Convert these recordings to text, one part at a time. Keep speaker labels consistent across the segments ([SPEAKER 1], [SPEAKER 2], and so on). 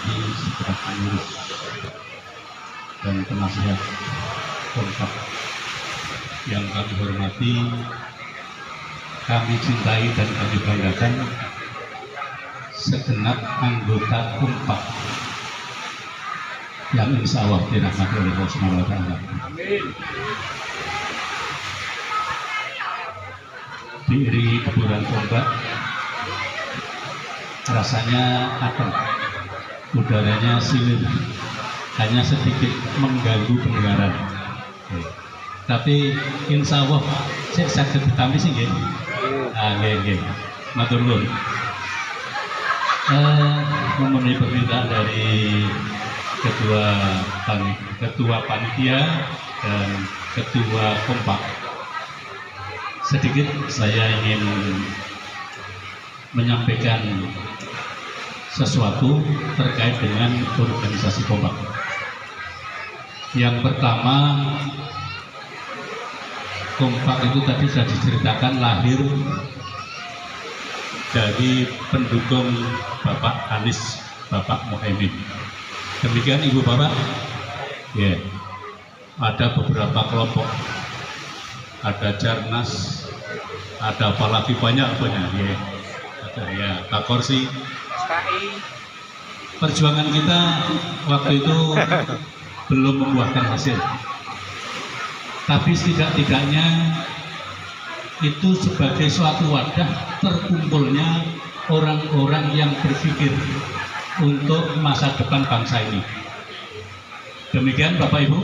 [SPEAKER 1] hormati segenap pengurus dan penasihat Kompak yang kami hormati, kami cintai dan kami banggakan segenap anggota Kompak yang insya Allah dirahmati oleh Allah Subhanahu wa Ta'ala.
[SPEAKER 2] Amin.
[SPEAKER 1] Diiringi deburan tombak, rasanya adem, udaranya silir, hanya sedikit mengganggu pendengaran. Tapi insya Allah saya sakit ditampi sih, nggih. Nggih. Matur nuwun. Memenuhi permintaan dari ketua panitia dan ketua Kompak, sedikit saya ingin menyampaikan sesuatu terkait dengan organisasi Kompak. Yang pertama, Kompak itu tadi sudah diceritakan lahir dari pendukung Bapak Anies, Bapak Muhaimin. Demikian Ibu Bapak. Ya, ada beberapa kelompok, ada Jarnas, ada apalagi banyak ya. Ada ya Takorsi. Perjuangan kita waktu itu belum membuahkan hasil, tapi setidak-tidaknya itu sebagai suatu wadah terkumpulnya orang-orang yang berpikir untuk masa depan bangsa ini. Demikian Bapak Ibu,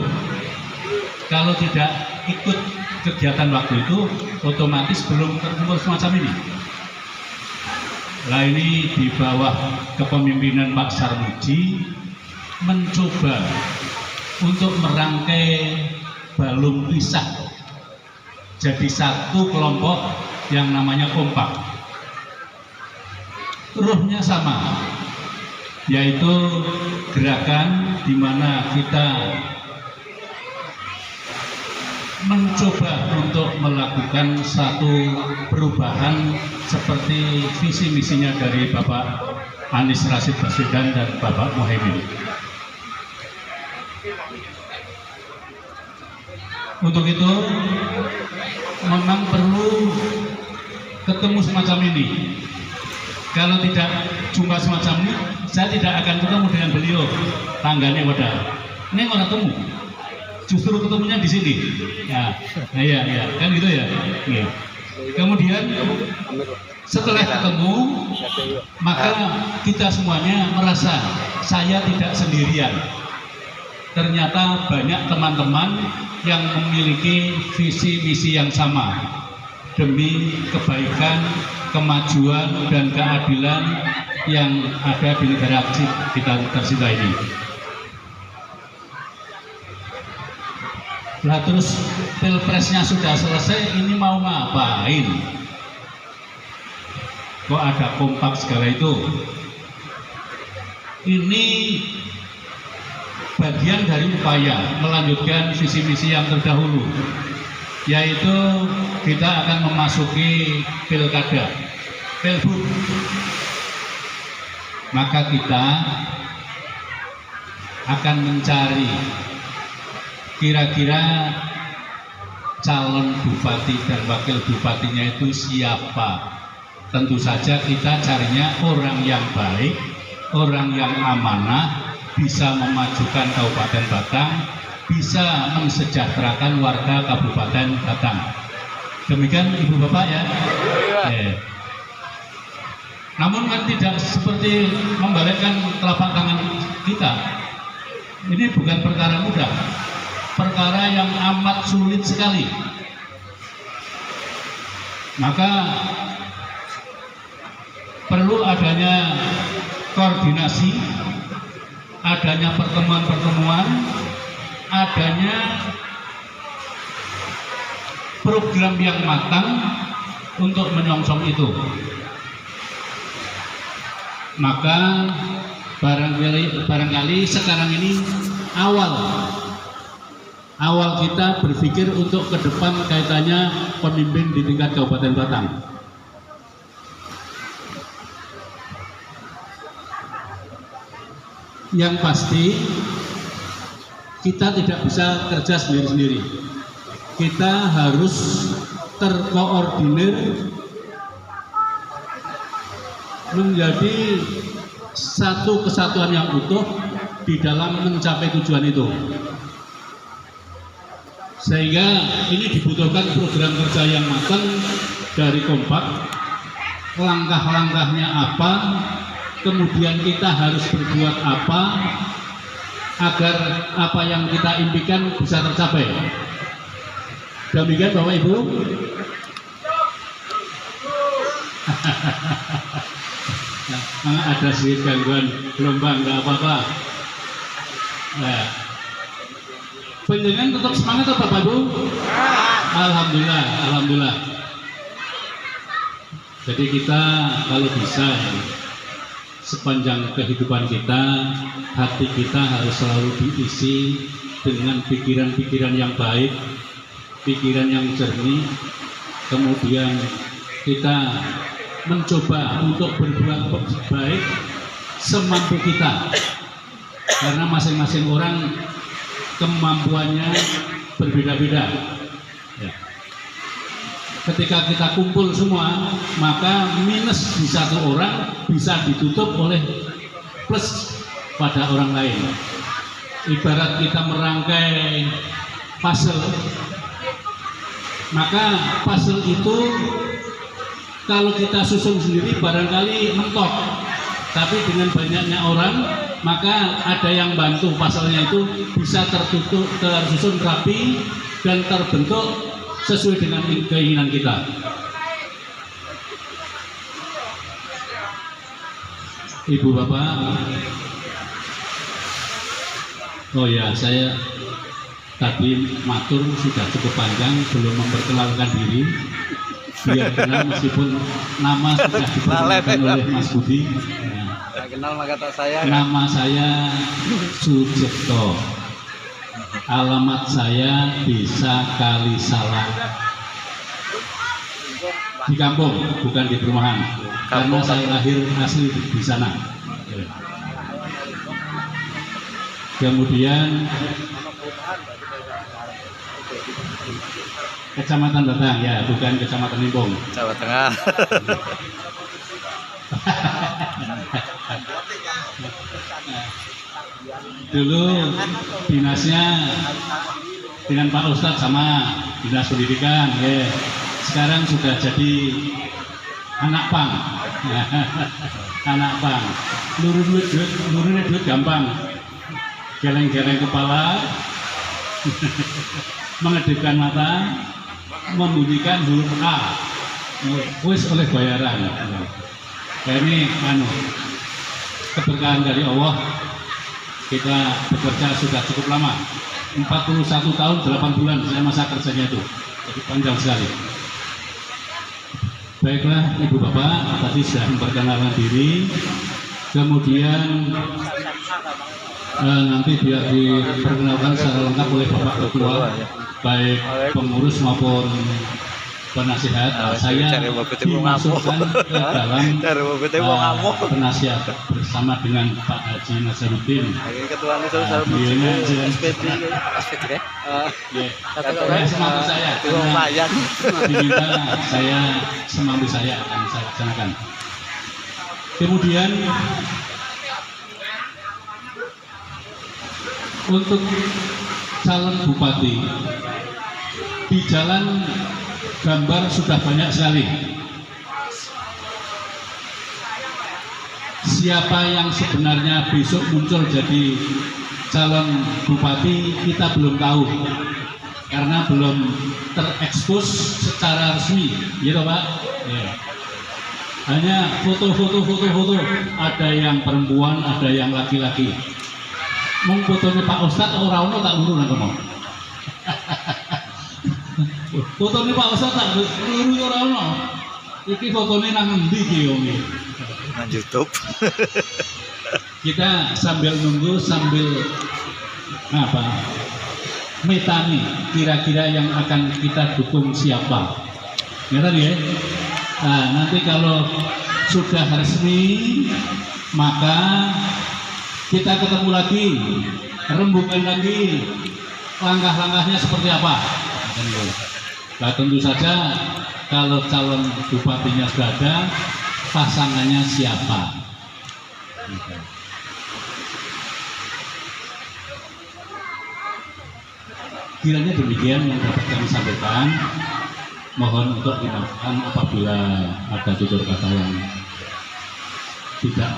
[SPEAKER 1] kalau tidak ikut kegiatan waktu itu otomatis belum terkumpul semacam ini. Nah, ini di bawah kepemimpinan Pak Sarmuji mencoba untuk merangkai balung pisah jadi satu kelompok yang namanya Kompak. Ruhnya sama, yaitu gerakan di mana kita mencoba untuk melakukan satu perubahan seperti visi misinya dari Bapak Anies Rashid Baswedan dan Bapak Muhaimin. Untuk itu memang perlu ketemu semacam ini. Kalau tidak jumpa semacam ini, saya tidak akan ketemu dengan beliau. Tangganya wadah. Ini orang temu. Justru ketemunya di sini. Ya, iya, kan gitu ya. Ya. Kemudian setelah ketemu, maka kita semuanya merasa saya tidak sendirian. Ternyata banyak teman-teman yang memiliki visi misi yang sama demi kebaikan, kemajuan dan keadilan yang ada di negara kita tercinta ini. Nah, terus pilpresnya sudah selesai, ini mau ngapain? Kok ada Kompak segala itu? Ini bagian dari upaya melanjutkan visi misi yang terdahulu, yaitu kita akan memasuki pilkada, pilbud. Maka kita akan mencari kira-kira calon bupati dan wakil bupatinya itu siapa. Tentu saja kita carinya orang yang baik, orang yang amanah, bisa memajukan Kabupaten Batang, bisa mensejahterakan warga Kabupaten Batang. Demikian Ibu Bapak ya. Namun kan tidak seperti membalikkan telapak tangan kita. Ini bukan perkara mudah, perkara yang amat sulit sekali. Maka perlu adanya koordinasi, adanya pertemuan-pertemuan, adanya program yang matang untuk menyongsong itu. Maka barangkali sekarang ini awal kita berpikir untuk ke depan kaitannya pemimpin di tingkat Kabupaten Batang. Yang pasti kita tidak bisa kerja sendiri-sendiri. Kita harus terkoordinir menjadi satu kesatuan yang utuh di dalam mencapai tujuan itu. Sehingga ini dibutuhkan program kerja yang matang dari Kompak, langkah-langkahnya apa, kemudian kita harus berbuat apa agar apa yang kita impikan bisa tercapai. Demikian Bapak Ibu. Ada sedikit gangguan gelombang, nggak apa-apa. Nah, penjenengan tetap semangat atau Bapak Ibu? Alhamdulillah, alhamdulillah. Jadi kita kalau bisa sepanjang kehidupan kita, hati kita harus selalu diisi dengan pikiran-pikiran yang baik, pikiran yang jernih. Kemudian kita mencoba untuk berbuat baik semampu kita, karena masing-masing orang kemampuannya berbeda-beda. Ya. Ketika kita kumpul semua, maka minus di satu orang bisa ditutup oleh plus pada orang lain. Ibarat kita merangkai puzzle, maka puzzle itu kalau kita susun sendiri barangkali mentok, tapi dengan banyaknya orang maka ada yang bantu puzzle-nya itu bisa tersusun rapi dan terbentuk sesuai dengan keinginan kita. Ibu Bapak, oh ya, saya tadi matur sudah cukup panjang, belum memperkenalkan diri. Biar kenal meskipun nama sudah diperkenalkan oleh Mas Budi.
[SPEAKER 2] Nah, kenal maka tak saya.
[SPEAKER 1] Nama saya Sucipto. Alamat saya Desa Kalisalang. Di kampung, bukan di perumahan. Karena saya lahir asli di sana. Kemudian Kecamatan Batang, ya, bukan Kecamatan Limpung.
[SPEAKER 2] Jawa Tengah.
[SPEAKER 1] Dulu dinasnya dengan Pak Ustadz sama dinas pendidikan, ya. Sekarang sudah jadi anak pang, anak pang. Lurunya duit gampang, geleng-geleng kepala, mengedipkan mata, membunyikan huruf A, wis oleh bayaran. Nah, ini keberkahan dari Allah. Kita bekerja sudah cukup lama, 41 tahun 8 bulan saya masa kerjanya itu, jadi panjang sekali. Baiklah Ibu Bapak, tadi sudah memperkenalkan diri, kemudian nanti biar diperkenalkan secara lengkap oleh Bapak Ketua, baik pengurus maupun penasihat. Saya dimasukkan ke dalam penasihat bersama dengan Pak Haji Nasaruddin. Semampu saya, diminta saya semampu saya akan saya laksanakan. Kemudian untuk calon bupati di jalan gambar sudah banyak sekali. Siapa yang sebenarnya besok muncul jadi calon bupati kita belum tahu, karena belum terekspos secara resmi, gitu Pak. Ya. Hanya foto, ada yang perempuan, ada yang laki-laki. Mau fotonya Pak Ustadz orang ono tak dulu nang fotonya Pak Ustadz tak dulu orang ono. Iki fotonya nang endi iki yo?
[SPEAKER 2] Nang YouTube.
[SPEAKER 1] Kita sambil nunggu, sambil metani kira-kira yang akan kita dukung siapa. Ngerti ya? Nah, nanti kalau sudah resmi maka kita ketemu lagi, rembukan lagi langkah-langkahnya seperti apa. Nah, tentu saja kalau calon bupatinya sudah ada, pasangannya siapa. Kiranya demikian yang dapat kami sampaikan. Mohon untuk dimaafkan apabila ada tutur kata yang tidak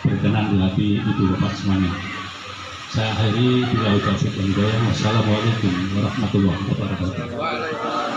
[SPEAKER 1] berkenan di hati ibu bapak semuanya. Saya akhiri bila ucap syukur. Wassalamualaikum warahmatullahi wabarakatuh.